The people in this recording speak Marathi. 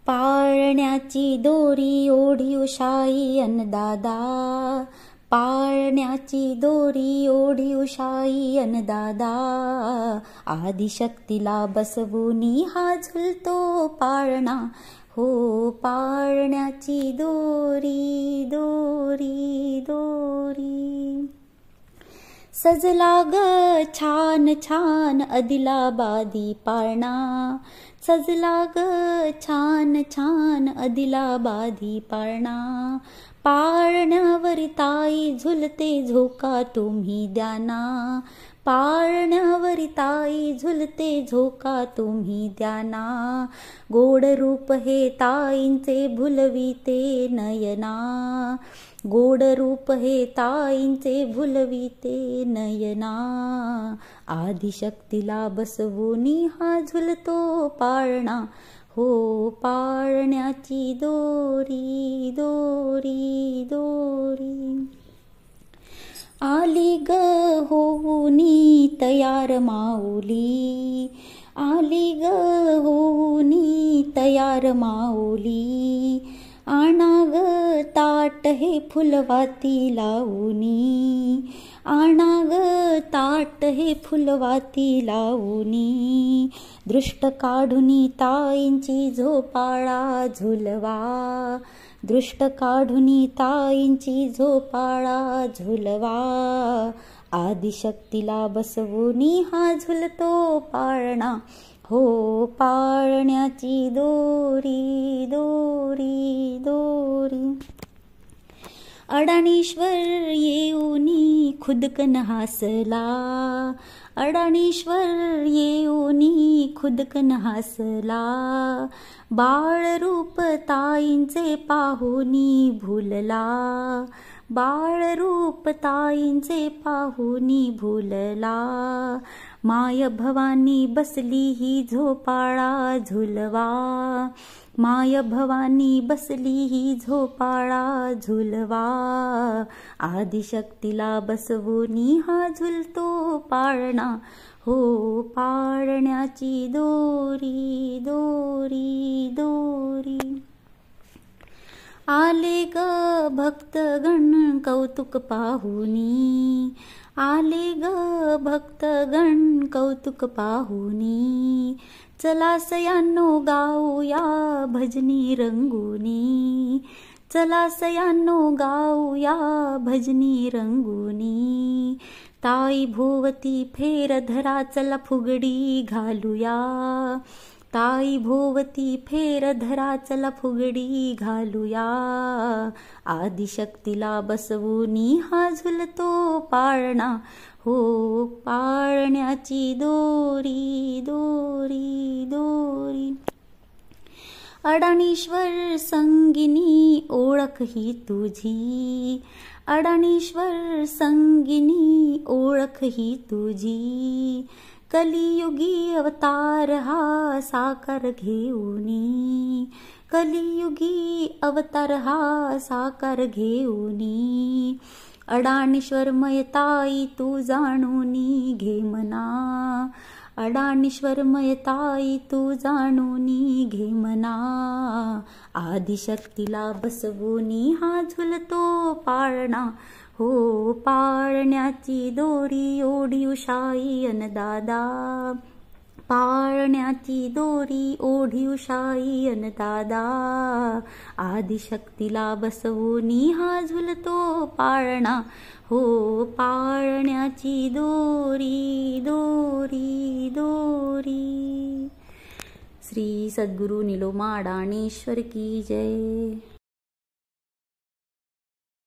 पाळण्याची दोरी ओढी उशाई अन्नदादा, पाळण्याची दोरी ओढी उशाई अन्नदादा, आदिशक्तीला बसवूनी हा झुलतो पाळणा, हो पाळण्याची दोरी दोरी दोरी. सजला ग छान छान आदिलाबादी पाळणा, सजला ग छान छान आदिलाबादी पाळणा, पाळण्यावरी ताई झुलते झोका तुम्ही द्याना, पाळण्यावरी ताई झुलते झोका तुम्ही द्याना, गोड रूप हे ताईंचे भुलविते नयना, गोड रूप हे ताईंचे भुलविते नयना, आदिशक्तीला बसवूनी हा झुलतो पाळणा, हो पाळण्याची दोरी दोरी दोरी. आली ग होऊनी तयार माऊली, आली ग होऊनी तयार माऊली, आणा ग ताट हे फुलवाती लावूनी, आणा ग ताट हे फुलवाती लावूनी, दृष्ट काढुनी ताईंची झोपाळा झुलवा, दृष्ट काढुनी ताईंची झोपाळा झुलवा, आदिशक्तीला बसवूनी हा झुलतो पाळणा, हो पाळण्याची दोरी दोरी दोरी. अडाणीश्वर येऊनी खुदकन हासला, अडाणीश्वर येऊनी खुदकन हासला, बाळरूप ताईंचे पाहुनी भुलला, बाळरूप ताईंचे पाहुनी भुलला, माय भवानी बसली ही झोपाळा झुलवा, माय भवानी बसली ही झोपाळा झुलवा, आदिशक्तीला बसवूनी हा झुलतो पाळणा, हो पाळण्याची दोरी दोरी दोरी. आले ग भक्तगण कौतुक पाहुनी, आले ग भक्तगण कौतुक पाहुनी, चला सयानो गाऊया भजनी रंगुनी, चला सयानो गाऊया भजनी रंगुनी, ताई भोवती फेर धरा चला फुगडी घालूया, ताई भोवती फेर धरा चला फुगडी घालूया, आदिशक्तीला बसवूनी हा झुलतो पाळणा, हो पाळण्याची दोरी दोरी दोरी. अडाणीश्वर संगिनी ओळख ही तुझी, अडाणीश्वर संगिनी ओळख ही तुझी, कलियुगी अवतार हा साकार घेऊनी, कलियुगी अवतार हा साकार घेऊनी, अडाणीश्वरमय ताई तू जाणूनी घे मना, अडाणीश्वरमय ताई तू जाणूनी घे मना, आदिशक्तीला बसवूनी हा झुलतो पाळणा, हो पाळण्याची दोरी ओढी उशाई अन्नदादा, पाळण्याची दोरी ओढी उशाई अन्नदादा, आदिशक्तीला बसवूनी हा झुलतो पाळणा, हो पाळण्याची दोरी दोरी दोरी. श्री सद्गुरु निलोमा अडाणीश्वर की जय.